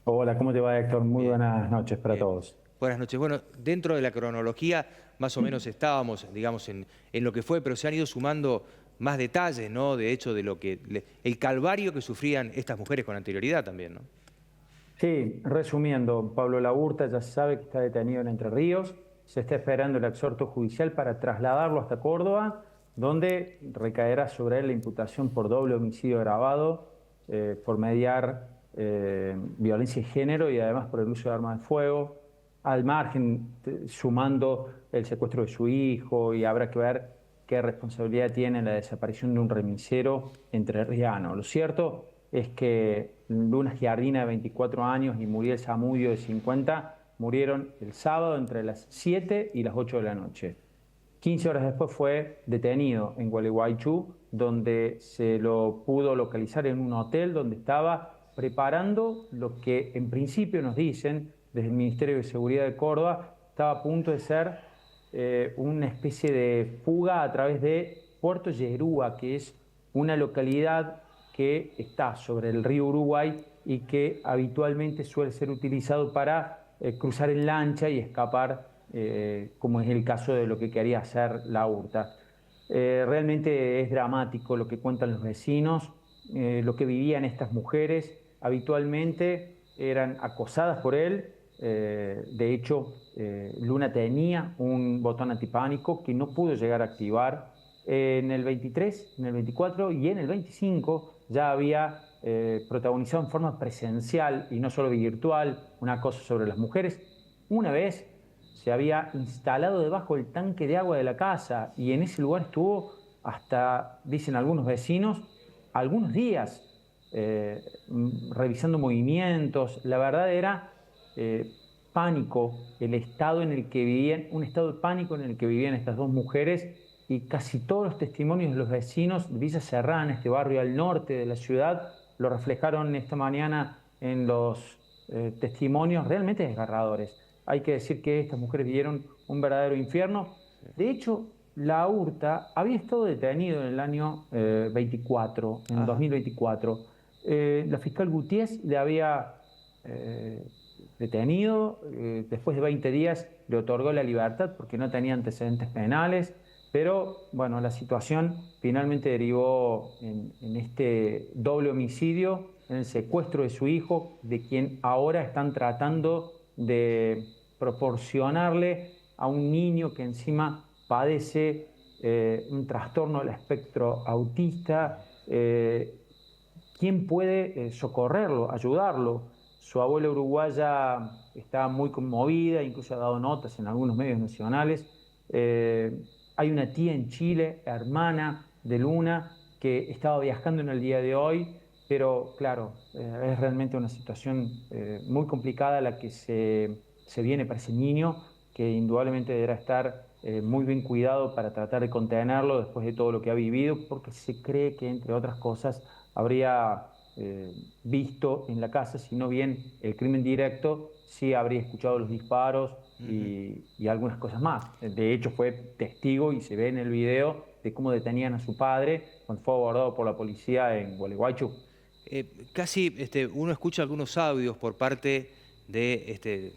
Hola, ¿cómo te va, Héctor? Muy Bien, buenas noches para bien. todos. Buenas noches. Bueno, dentro de la cronología, más o menos estábamos, digamos, en lo que fue, pero se han ido sumando más detalles, ¿no? De hecho, de lo que el calvario que sufrían estas mujeres con anterioridad también, ¿no? Sí, resumiendo, Pablo Laburta ya se sabe que está detenido en Entre Ríos. Se está esperando el exhorto judicial para trasladarlo hasta Córdoba, donde recaerá sobre él la imputación por doble homicidio agravado, por mediar violencia de género y además por el uso de armas de fuego. Al margen, sumando el secuestro de su hijo, y habrá que ver qué responsabilidad tiene la desaparición de un remisero entrerriano. Lo cierto es que Luna Giardina, de 24 años, y Muriel Zamudio, de 50, murieron el sábado entre las 7 y las 8 de la noche. 15 horas después fue detenido en Gualeguaychú, donde se lo pudo localizar en un hotel donde estaba preparando lo que en principio nos dicen desde el Ministerio de Seguridad de Córdoba estaba a punto de ser una especie de fuga a través de Puerto Yerúa, que es una localidad que está sobre el río Uruguay y que habitualmente suele ser utilizado para cruzar en lancha y escapar, como es el caso de lo que quería hacer la Urta. Realmente es dramático lo que cuentan los vecinos, lo que vivían estas mujeres. Habitualmente eran acosadas por él. De hecho, Luna tenía un botón antipánico que no pudo llegar a activar. En el 23, en el 24 y en el 25 ya había protagonizado en forma presencial y no solo virtual un acoso sobre las mujeres. Una vez se había instalado debajo del tanque de agua de la casa y en ese lugar estuvo hasta, dicen algunos vecinos, algunos días revisando movimientos. La verdad era pánico el estado en el que vivían, un estado de pánico en el que vivían estas dos mujeres, y casi todos los testimonios de los vecinos de Villa Serrana, este barrio al norte de la ciudad, lo reflejaron esta mañana en los testimonios realmente desgarradores. Hay que decir que estas mujeres vivieron un verdadero infierno. De hecho, la Urta había estado detenido en el año 24, en Ajá. 2024. La fiscal Gutiérrez le había eh, detenido, después de 20 días le otorgó la libertad porque no tenía antecedentes penales, pero bueno, la situación finalmente derivó en este doble homicidio, en el secuestro de su hijo, de quien ahora están tratando de proporcionarle a un niño que encima padece un trastorno del espectro autista. ¿Quién puede socorrerlo, ayudarlo? Su abuela uruguaya está muy conmovida, incluso ha dado notas en algunos medios nacionales. Eh, Hay una tía en Chile, hermana de Luna, que estaba viajando en el día de hoy, pero claro, es realmente una situación muy complicada la que se viene para ese niño, que indudablemente deberá estar muy bien cuidado para tratar de contenerlo después de todo lo que ha vivido, porque se cree que, entre otras cosas, habría visto en la casa, si no bien el crimen directo, sí habría escuchado los disparos Ujú. y algunas cosas más. De hecho, fue testigo y se ve en el video de cómo detenían a su padre cuando fue abordado por la policía en Gualeguaychú. Casi uno escucha algunos audios por parte de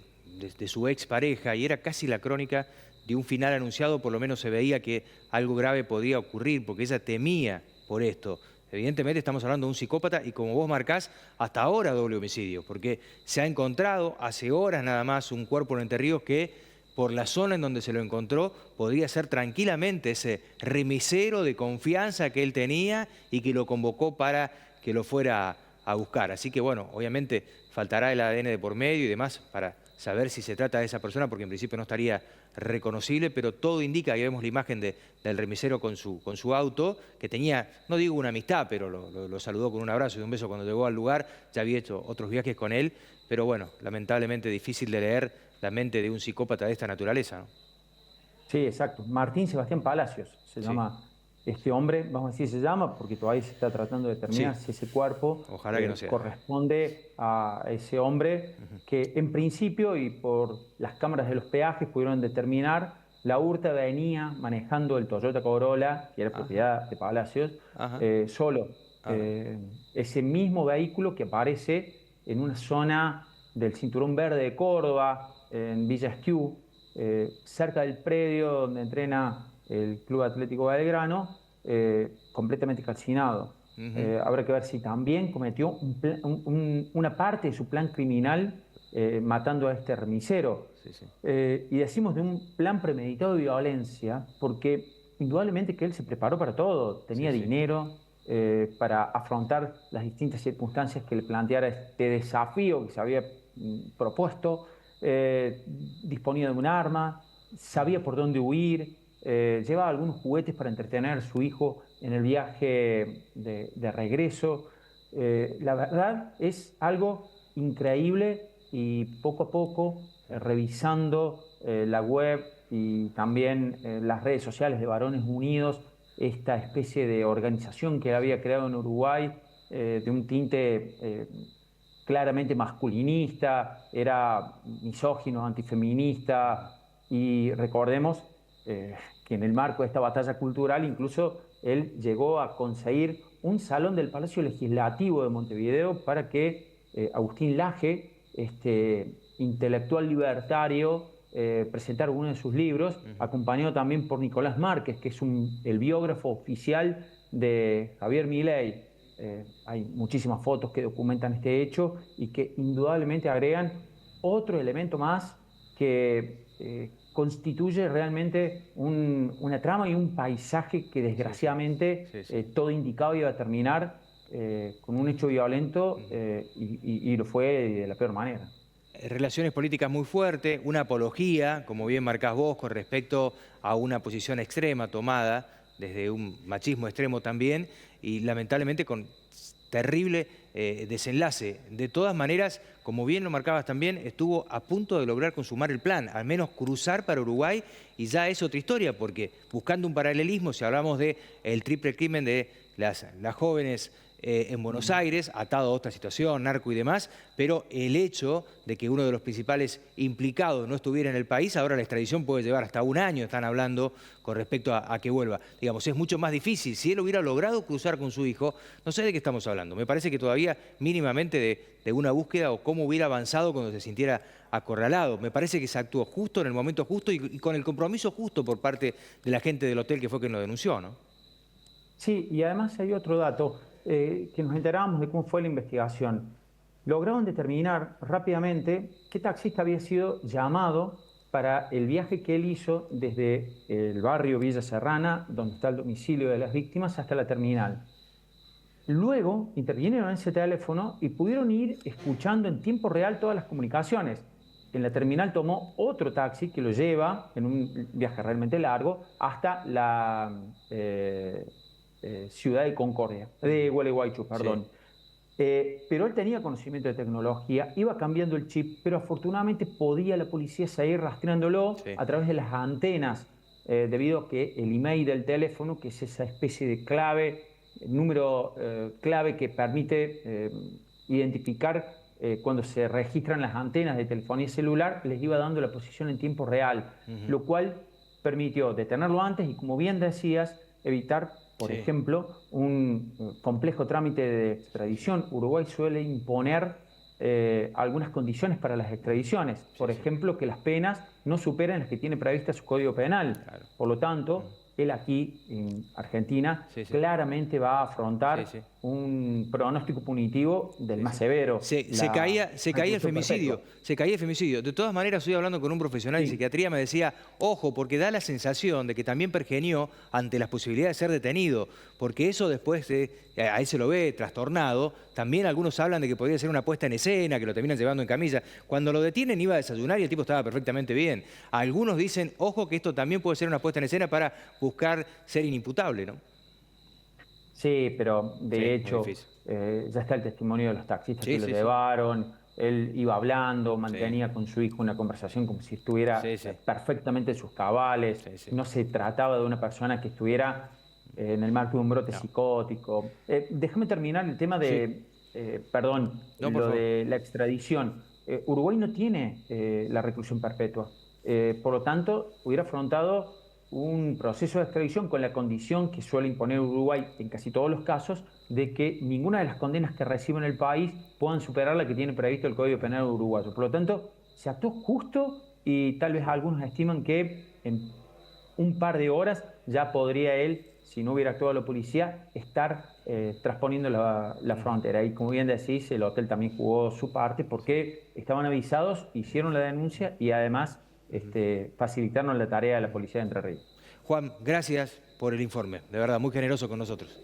su expareja y era casi la crónica de un final anunciado, por lo menos se veía que algo grave podía ocurrir porque ella temía por esto. Evidentemente estamos hablando de un psicópata y como vos marcás, hasta ahora doble homicidio, porque se ha encontrado hace horas nada más un cuerpo en Entre Ríos que por la zona en donde se lo encontró podría ser tranquilamente ese remisero de confianza que él tenía y que lo convocó para que lo fuera a buscar. Así que bueno, obviamente faltará el ADN de por medio y demás para saber si se trata de esa persona, porque en principio no estaría reconocible, pero todo indica, ahí vemos la imagen del remisero con su auto, que tenía, no digo una amistad, pero lo saludó con un abrazo y un beso cuando llegó al lugar, ya había hecho otros viajes con él, pero bueno, lamentablemente difícil de leer la mente de un psicópata de esta naturaleza, ¿no? Sí, exacto. Martín Sebastián Palacios se Sí, llama este hombre, vamos a decir se llama, porque todavía se está tratando de sí, determinar si ese cuerpo ojalá que no sea. corresponde a ese hombre Ujú. que en principio y por las cámaras de los peajes pudieron determinar la Urta venía manejando el Toyota Corolla, que era Ajá, propiedad de Palacios, ajá, solo. ajá. Ese mismo vehículo que aparece en una zona del Cinturón Verde de Córdoba, en Villa Esquiú, cerca del predio donde entrena el Club Atlético Belgrano, completamente calcinado. Habrá que ver si también cometió una parte de su plan criminal matando a este remisero. Y decimos de un plan premeditado de violencia porque indudablemente que él se preparó para todo, tenía dinero para afrontar las distintas circunstancias que le planteara este desafío que se había propuesto, disponía de un arma, sabía por dónde huir, llevaba algunos juguetes para entretener a su hijo en el viaje de regreso. La verdad es algo increíble y poco a poco, revisando la web y también las redes sociales de Varones Unidos, esta especie de organización que había creado en Uruguay, de un tinte claramente masculinista, era misógino, antifeminista, y recordemos que en el marco de esta batalla cultural incluso él llegó a conseguir un salón del Palacio Legislativo de Montevideo para que Agustín Laje, este intelectual libertario, presentara uno de sus libros, acompañado también por Nicolás Márquez, que es el biógrafo oficial de Javier Milei. Hay muchísimas fotos que documentan este hecho y que indudablemente agregan otro elemento más que constituye realmente una trama y un paisaje que desgraciadamente todo indicado iba a terminar con un hecho violento y lo fue de la peor manera. Relaciones políticas muy fuertes, una apología, como bien marcás vos, con respecto a una posición extrema tomada desde un machismo extremo también y lamentablemente con terrible desenlace. De todas maneras, como bien lo marcabas también, estuvo a punto de lograr consumar el plan, al menos cruzar para Uruguay, y ya es otra historia, porque buscando un paralelismo, si hablamos del triple crimen de las jóvenes en Buenos Aires, atado a otra situación, narco y demás, pero el hecho de que uno de los principales implicados no estuviera en el país, ahora la extradición puede llevar hasta un año, están hablando con respecto a que vuelva. Digamos, es mucho más difícil. Si él hubiera logrado cruzar con su hijo, no sé de qué estamos hablando. Me parece que todavía mínimamente de una búsqueda o cómo hubiera avanzado cuando se sintiera acorralado. Me parece que se actuó justo en el momento justo y con el compromiso justo por parte de la gente del hotel que fue quien lo denunció, ¿no? Sí, y además hay otro dato. Que nos enterábamos de cómo fue la investigación. Lograron determinar rápidamente qué taxista había sido llamado para el viaje que él hizo desde el barrio Villa Serrana, donde está el domicilio de las víctimas, hasta la terminal. Luego intervinieron en ese teléfono y pudieron ir escuchando en tiempo real todas las comunicaciones. En la terminal tomó otro taxi que lo lleva, en un viaje realmente largo, hasta la ciudad de Concordia, de Gualeguaychú, perdón. Pero él tenía conocimiento de tecnología, iba cambiando el chip, pero afortunadamente podía la policía seguir rastreándolo a través de las antenas, debido a que el email del teléfono, que es esa especie de clave, número clave que permite identificar cuando se registran las antenas de telefonía celular, les iba dando la posición en tiempo real, lo cual permitió detenerlo antes y, como bien decías, evitar, por ejemplo, un complejo trámite de extradición. Uruguay suele imponer algunas condiciones para las extradiciones. Por ejemplo, que las penas no superen las que tiene prevista su Código Penal. Por lo tanto, él aquí, en Argentina, claramente va a afrontar un pronóstico punitivo del más severo. Se caía el femicidio. Se caía el femicidio. De todas maneras, estoy hablando con un profesional de psiquiatría, me decía, ojo, porque da la sensación de que también pergenió ante las posibilidades de ser detenido, porque eso después, a él se lo ve trastornado. También algunos hablan de que podría ser una puesta en escena, que lo terminan llevando en camilla. Cuando lo detienen iba a desayunar y el tipo estaba perfectamente bien. Algunos dicen, ojo, que esto también puede ser una puesta en escena para buscar ser inimputable, ¿no? Sí, pero de hecho ya está el testimonio de los taxistas que lo llevaron. Él iba hablando, mantenía con su hijo una conversación como si estuviera perfectamente en sus cabales. No se trataba de una persona que estuviera en el marco de un brote psicótico. Déjame terminar el tema de, lo de la extradición. Uruguay no tiene la reclusión perpetua. Por lo tanto, hubiera afrontado un proceso de extradición con la condición que suele imponer Uruguay en casi todos los casos, de que ninguna de las condenas que reciba en el país puedan superar la que tiene previsto el Código Penal uruguayo. Por lo tanto, se actuó justo y tal vez algunos estiman que en un par de horas ya podría él, si no hubiera actuado la policía, estar transponiendo la frontera. Y como bien decís, el hotel también jugó su parte porque estaban avisados, hicieron la denuncia y además facilitaron la tarea de la policía de Entre Ríos. Juan, gracias por el informe. De verdad, muy generoso con nosotros.